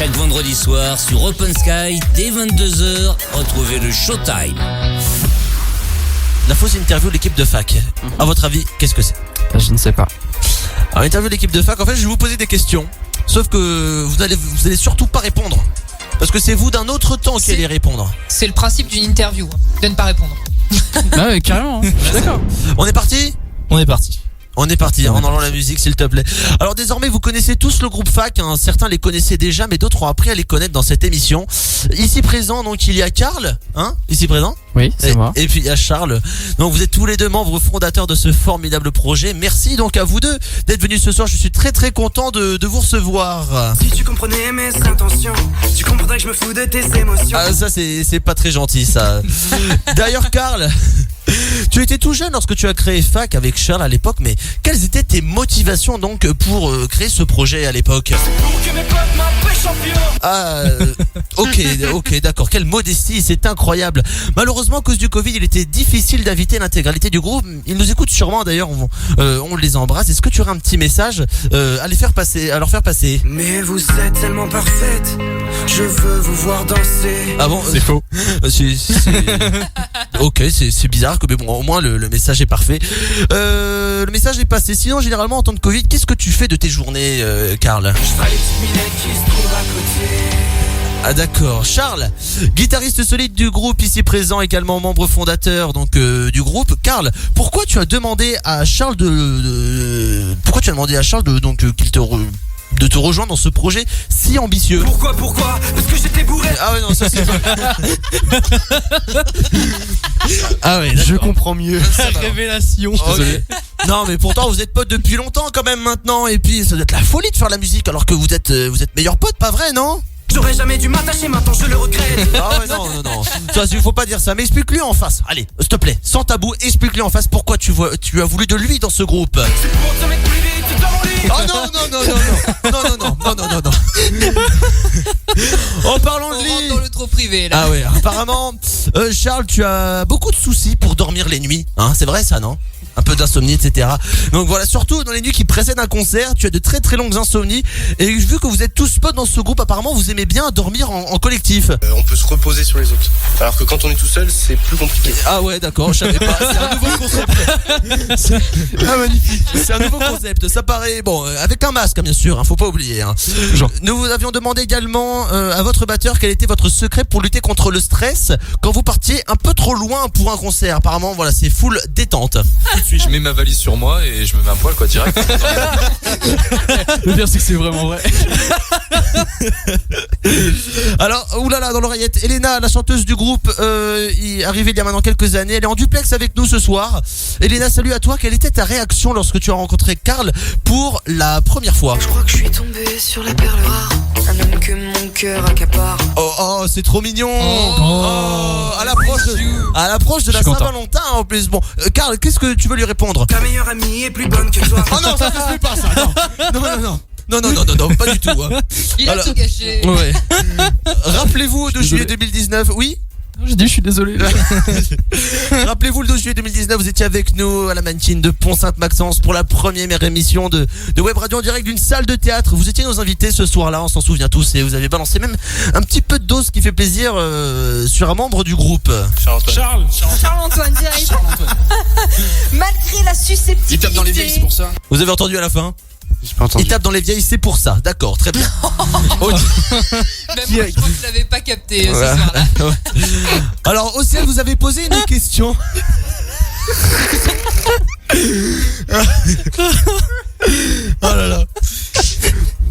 Chaque vendredi soir sur Open Sky, dès 22h, retrouvez le Showtime. La fausse interview de l'équipe de fac. À votre avis, qu'est-ce que c'est ? Je ne sais pas. Alors, l'interview de l'équipe de fac, en fait, je vais vous poser des questions. Sauf que vous allez surtout pas répondre. Parce que c'est vous d'un autre temps qui allez répondre. C'est le principe d'une interview, de ne pas répondre. Ah ouais, carrément, hein. Je suis d'accord. On est parti ? On est parti. On est parti, en enlevant la musique s'il te plaît. Alors désormais vous connaissez tous le groupe fac, hein. Certains les connaissaient déjà mais d'autres ont appris à les connaître dans cette émission. Ici présent donc il y a Karl, hein, ici présent. Oui, c'est moi. Et puis il y a Charles. Donc vous êtes tous les deux membres fondateurs de ce formidable projet. Merci donc à vous deux d'être venus ce soir. Je suis très très content de vous recevoir. Si tu comprenais mes intentions, tu comprendrais que je me fous de tes émotions. Ah ça c'est pas très gentil ça. D'ailleurs Karl, tu étais tout jeune lorsque tu as créé fac avec Charles à l'époque, mais quelles étaient tes motivations donc pour créer ce projet à l'époque ? Pour que mes potes m'appellent champion. Ah, ok, d'accord. Quelle modestie, c'est incroyable. Malheureusement, à cause du Covid, il était difficile d'inviter l'intégralité du groupe. Ils nous écoutent sûrement d'ailleurs, on les embrasse. Est-ce que tu aurais un petit message à leur faire passer ? Mais vous êtes tellement parfaite, je veux vous voir danser. Ah bon ? C'est faux. Ok, c'est bizarre, mais bon, au moins le message est parfait. Le message est passé. Sinon, généralement, en temps de Covid, qu'est-ce que tu fais de tes journées, Karl ? Je ferai les petites minettes qui se trouvent à côté. Ah d'accord. Charles, guitariste solide du groupe ici présent, également membre fondateur donc du groupe. Karl, pourquoi tu as demandé à Charles de te rejoindre dans ce projet si ambitieux ? Pourquoi Parce que j'étais bourré. Ah ouais non ça c'est Ah ouais, Je comprends mieux. Révélation. Désolé. Non mais pourtant vous êtes potes depuis longtemps quand même maintenant. Et puis ça doit être la folie de faire la musique alors que vous êtes meilleurs potes, pas vrai non ? J'aurais jamais dû m'attacher, maintenant je le regrette. Ah ouais non. Ça il faut pas dire ça, mais explique-lui en face. Allez, s'il te plaît, sans tabou, explique-lui en face pourquoi tu as voulu de lui dans ce groupe. C'est pour te mettre plus vite dans mon lit. Oh non. En parlant On de rentre lit. dans le trop privé là. Ah ouais, apparemment, Charles, tu as beaucoup de soucis pour dormir les nuits, hein, c'est vrai ça, non ? Un peu d'insomnie, etc. Donc voilà, surtout dans les nuits qui précèdent un concert, tu as de très très longues insomnies. Et vu que vous êtes tous potes dans ce groupe, apparemment, vous aimez bien dormir en collectif. On peut se reposer sur les autres. Alors que quand on est tout seul, c'est plus compliqué. Ah ouais, d'accord, je savais pas. C'est un nouveau concept. Ah magnifique. C'est un nouveau concept. Ça paraît bon, avec un masque, hein, bien sûr. Hein, faut pas oublier. Hein. Nous vous avions demandé également à votre batteur quel était votre secret pour lutter contre le stress quand vous partiez un peu trop loin pour un concert. Apparemment, voilà, c'est full détente. Je mets ma valise sur moi et je me mets un poil quoi direct. Le pire c'est que c'est vraiment vrai. Alors, oulala, dans l'oreillette, Elena, la chanteuse du groupe, arrivée il y a maintenant quelques années, elle est en duplex avec nous ce soir. Elena, salut à toi. Quelle était ta réaction lorsque tu as rencontré Karl pour la première fois ? Je crois que je suis tombée sur la perle rare, un homme que mon cœur accapare. Oh, c'est trop mignon. À l'approche de la content. Saint-Valentin en plus. Bon, Karl, qu'est-ce que tu veux lui répondre ? Ta meilleure amie est plus bonne que toi. Oh non, ça ne se fait pas ça. Non, pas du tout. Hein. Il a Alors, tout gâché. Ouais. Rappelez-vous de juillet 2019, oui ? J'ai dit je suis désolé. Rappelez-vous, le 12 juillet 2019, vous étiez avec nous à la mannequin de Pont-Sainte-Maxence pour la première émission de Web Radio en direct d'une salle de théâtre. Vous étiez nos invités ce soir-là, on s'en souvient tous, et vous avez balancé même un petit peu de dose qui fait plaisir sur un membre du groupe. Charles-Antoine direct. Malgré la susceptibilité. Il tape dans les vieilles, c'est pour ça. Vous avez entendu à la fin ? J'ai pas entendu. Il tape dans les vieilles, c'est pour ça. D'accord, très bien. Ok. Même moi, je crois que je l'avais pas capté ce Voilà. soir-là. Alors, Océane, vous avez posé une question. Oh là là.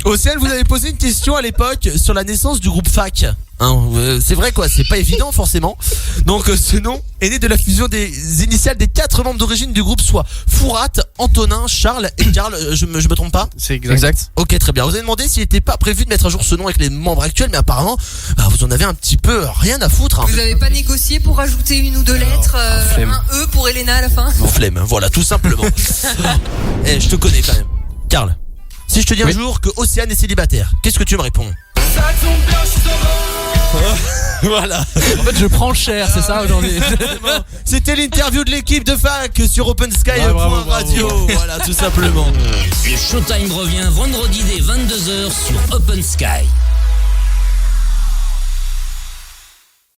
Océane, vous avez posé une question à l'époque sur la naissance du groupe fac. Hein, c'est vrai quoi, c'est pas évident forcément. Donc ce nom est né de la fusion des initiales des 4 membres d'origine du groupe, soit Fourat, Antonin, Charles et Karl. Je me trompe pas ? C'est exact. Ok, très bien. Vous avez demandé s'il n'était pas prévu de mettre à jour ce nom avec les membres actuels, mais apparemment, vous en avez un petit peu rien à foutre. Hein. Vous avez pas négocié pour rajouter une ou deux lettres, un E pour Elena à la fin ? Flemme, voilà, tout simplement. Eh, je te connais quand même. Karl, si je te dis un jour que Océane est célibataire, qu'est-ce que tu me réponds ? Ça tombe bien, je suis heureux. Voilà. En fait je prends cher, c'est ça aujourd'hui. C'était l'interview de l'équipe de fac sur Open Sky bravo. Radio. Voilà, tout simplement. Le Showtime revient vendredi dès 22h sur Open Sky.